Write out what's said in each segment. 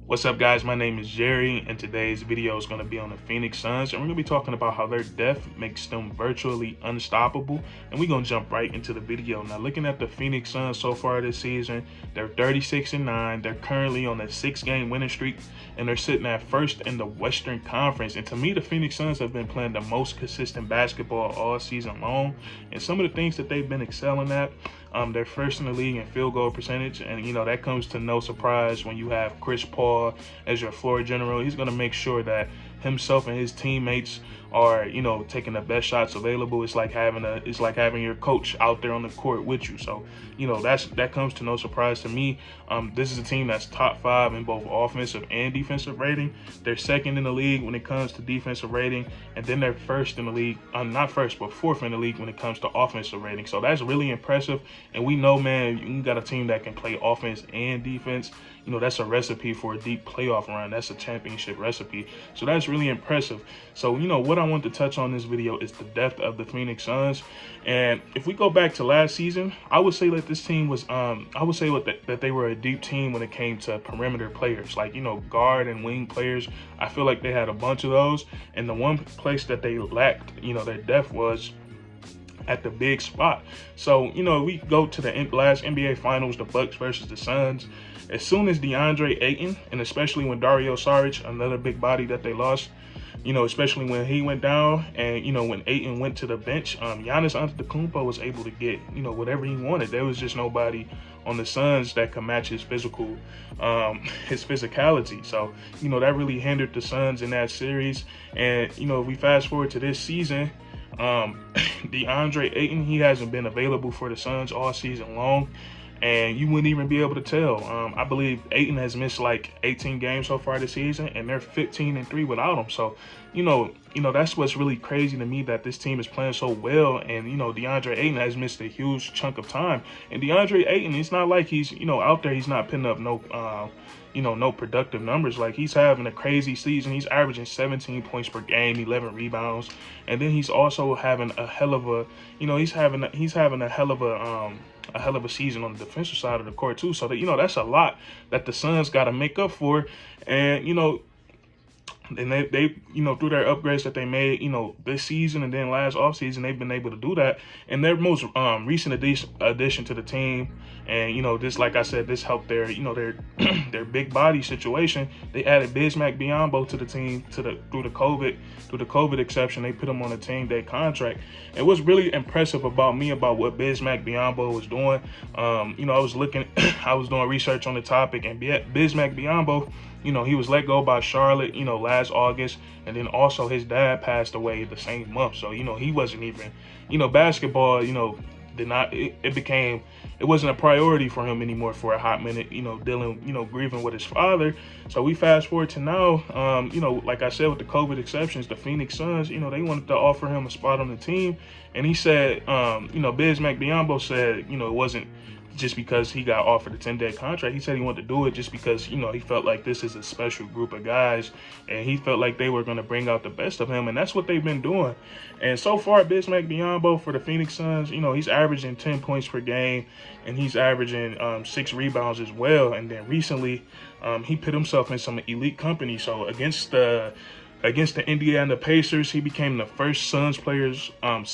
What's up, guys? My name is Jerry, and today's video is going to be on the Phoenix Suns, and we're going to be talking about how their depth makes them virtually unstoppable, and we're going to jump right into the video. Now, looking at the Phoenix Suns so far this season, they're 36-9. They're currently on a 6-game winning streak, and they're sitting at first in the Western Conference. And to me, the Phoenix Suns have been playing the most consistent basketball all season long, and some of the things that they've been excelling at, they're first in the league in field goal percentage, and that comes to no surprise when you have Chris Paul as your floor general. He's going to make sure that himself and his teammates are taking the best shots available. It's like having your coach out there on the court with you. So that comes to no surprise to me. This is a team that's top 5 in both offensive and defensive rating. They're second in the league when it comes to defensive rating, and then they're first in the league, not first but fourth in the league when it comes to offensive rating. So that's really impressive. And we know, man, you got a team that can play offense and defense. That's a recipe for a deep playoff run. That's a championship recipe. So that's really impressive. So what I want to touch on this video is the depth of the Phoenix Suns. And if we go back to last season, I would say that this team was that they were a deep team when it came to perimeter players, like guard and wing players. I feel like they had a bunch of those, and the one place that they lacked their depth was at the big spot. So we go to the last NBA Finals, the Bucks versus the Suns. As soon as DeAndre Ayton, and especially when Dario Saric, another big body that they lost, especially when he went down, and when Ayton went to the bench, Giannis Antetokounmpo was able to get whatever he wanted. There was just nobody on the Suns that could match his physicality. So that really hindered the Suns in that series. And if we fast forward to this season, DeAndre Ayton, he hasn't been available for the Suns all season long, and you wouldn't even be able to tell. I believe Ayton has missed like 18 games so far this season, and they're 15-3 without him. So that's what's really crazy to me, that this team is playing so well, and DeAndre Ayton has missed a huge chunk of time. And DeAndre Ayton, it's not like he's out there, he's not putting up no productive numbers. Like, he's having a crazy season. He's averaging 17 points per game, 11 rebounds, and then he's also having a hell of a he's having a hell of a season on the defensive side of the court too. So that that's a lot that the Suns got to make up for. And and they through their upgrades that they made this season and then last offseason, they've been able to do that. And their most recent addition to the team, and this, like I said, this helped their their big body situation. They added Bismack Biyombo to the team through the COVID exception. They put him on a 10-day contract. And what's really impressive about what Bismack Biyombo was doing, I was doing research on the topic, and Bismack Biyombo, he was let go by Charlotte, last August, and then also his dad passed away the same month. So, he wasn't even, basketball, it wasn't a priority for him anymore for a hot minute, grieving with his father. So we fast forward to now, like I said, with the COVID exceptions, the Phoenix Suns, they wanted to offer him a spot on the team. And he said, Bismack Biyombo said, it wasn't just because he got offered a 10-day contract. He said he wanted to do it just because, he felt like this is a special group of guys, and he felt like they were going to bring out the best of him, and that's what they've been doing. And so far, Bismack Biyombo for the Phoenix Suns, he's averaging 10 points per game, and he's averaging 6 rebounds as well. And then recently, he put himself in some elite company. So against the Indiana Pacers, he became the first Suns player off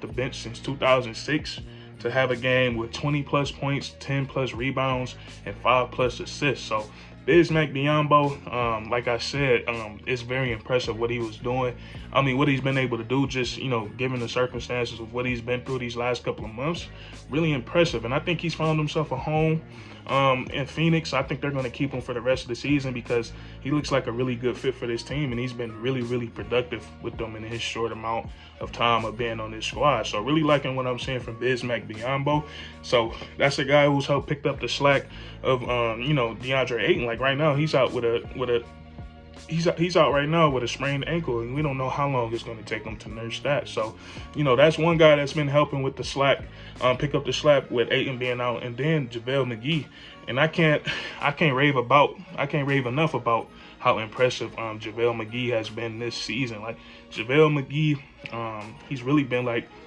the bench since 2006 to have a game with 20+ points, 10+ rebounds, and 5+ assists. So Bismack Biyombo, like I said, it's very impressive what he was doing. I mean, what he's been able to do, just given the circumstances of what he's been through these last couple of months, really impressive. And I think he's found himself a home in Phoenix. I think they're going to keep him for the rest of the season because he looks like a really good fit for this team, and he's been really, really productive with them in his short amount of time of being on this squad. So really liking what I'm seeing from Bismack Biyombo. So that's a guy who's helped pick up the slack of DeAndre Ayton. Like right now, he's out he's out right now with a sprained ankle, and we don't know how long it's going to take him to nurse that. So, that's one guy that's been helping with the slack, pick up the slack with Ayton being out. And then Javale McGee, and I can't rave enough about how impressive JaVale McGee has been this season. Like, JaVale McGee,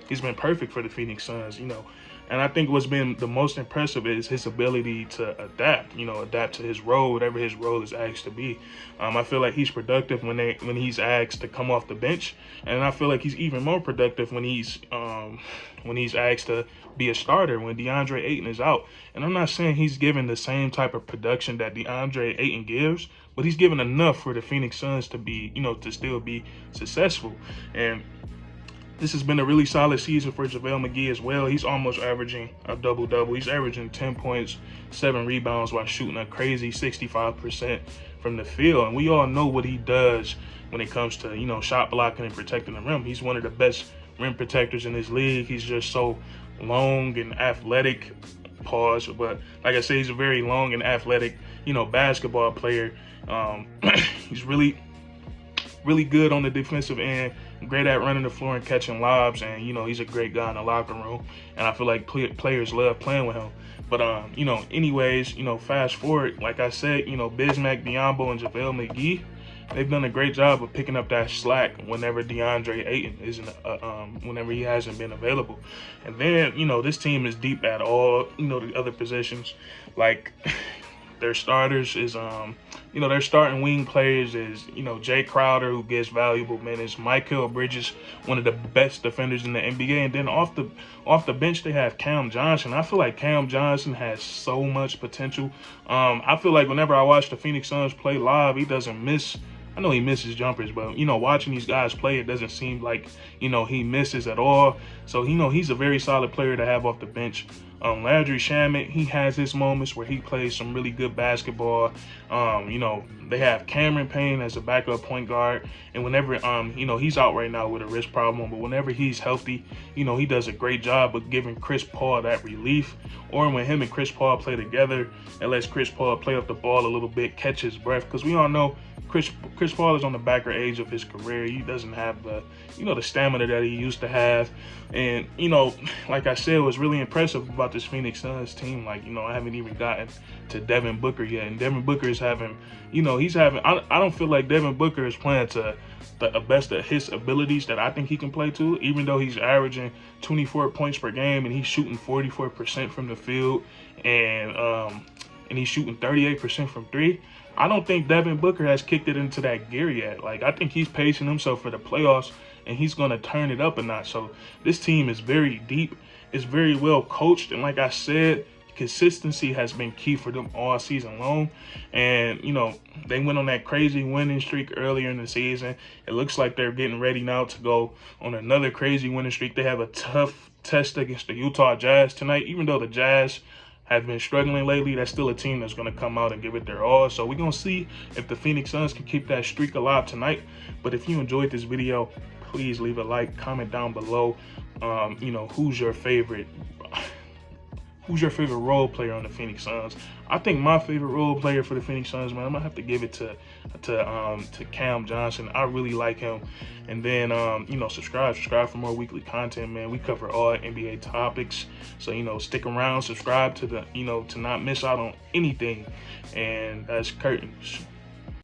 he's been perfect for the Phoenix Suns. And I think what's been the most impressive is his ability to adapt, adapt to his role, whatever his role is asked to be. I feel like he's productive when he's asked to come off the bench, and I feel like he's even more productive when he's asked to be a starter when DeAndre Ayton is out. And I'm not saying he's given the same type of production that DeAndre Ayton gives, but he's given enough for the Phoenix Suns to be, to still be successful. And this has been a really solid season for JaVale McGee as well. He's almost averaging a double-double. He's averaging 10 points, 7 rebounds while shooting a crazy 65% from the field. And we all know what he does when it comes to, shot blocking and protecting the rim. He's one of the best rim protectors in this league. He's just so long and athletic. Pause. But like I said, he's a very long and athletic, basketball player. He's really good on the defensive end, great at running the floor and catching lobs, and he's a great guy in the locker room, and I feel like players love playing with him. But anyways, fast forward, like I said, Bismack Biyombo and JaVale McGee, they've done a great job of picking up that slack whenever DeAndre Ayton isn't, whenever he hasn't been available. And then this team is deep at all the other positions, like. Their starters is, their starting wing players is, Jay Crowder, who gets valuable minutes. Mikal Bridges, one of the best defenders in the NBA. And then off the bench, they have Cam Johnson. I feel like Cam Johnson has so much potential. I feel like whenever I watch the Phoenix Suns play live, he doesn't miss. I know he misses jumpers, but, watching these guys play, it doesn't seem like, he misses at all. So, he's a very solid player to have off the bench. Landry Shamet, he has his moments where he plays some really good basketball. They have Cameron Payne as a backup point guard. And whenever, he's out right now with a wrist problem, but whenever he's healthy, he does a great job of giving Chris Paul that relief. Or when him and Chris Paul play together, it lets Chris Paul play up the ball a little bit, catch his breath. Because we all know Chris Paul is on the backer age of his career. He doesn't have the, the stamina that he used to have. And, like I said, what's really impressive about this Phoenix Suns team, like, I haven't even gotten to Devin Booker yet. And Devin Booker is having, I don't feel like Devin Booker is playing to the best of his abilities that I think he can play to, even though he's averaging 24 points per game and he's shooting 44% from the field and he's shooting 38% from three. I don't think Devin Booker has kicked it into that gear yet. Like, I think he's pacing himself for the playoffs, and he's going to turn it up a notch. So this team is very deep. It's very well coached. And like I said, consistency has been key for them all season long. And, they went on that crazy winning streak earlier in the season. It looks like they're getting ready now to go on another crazy winning streak. They have a tough test against the Utah Jazz tonight. Even though the Jazz have been struggling lately, that's still a team that's going to come out and give it their all. So we're going to see if the Phoenix Suns can keep that streak alive tonight. But if you enjoyed this video, please leave a like, comment down below. Who's your favorite role player on the Phoenix Suns? I think my favorite role player for the Phoenix Suns, man, I'm gonna have to give it to Cam Johnson. I really like him. And then subscribe for more weekly content, man. We cover all NBA topics. So stick around, subscribe to the to not miss out on anything. And that's curtains.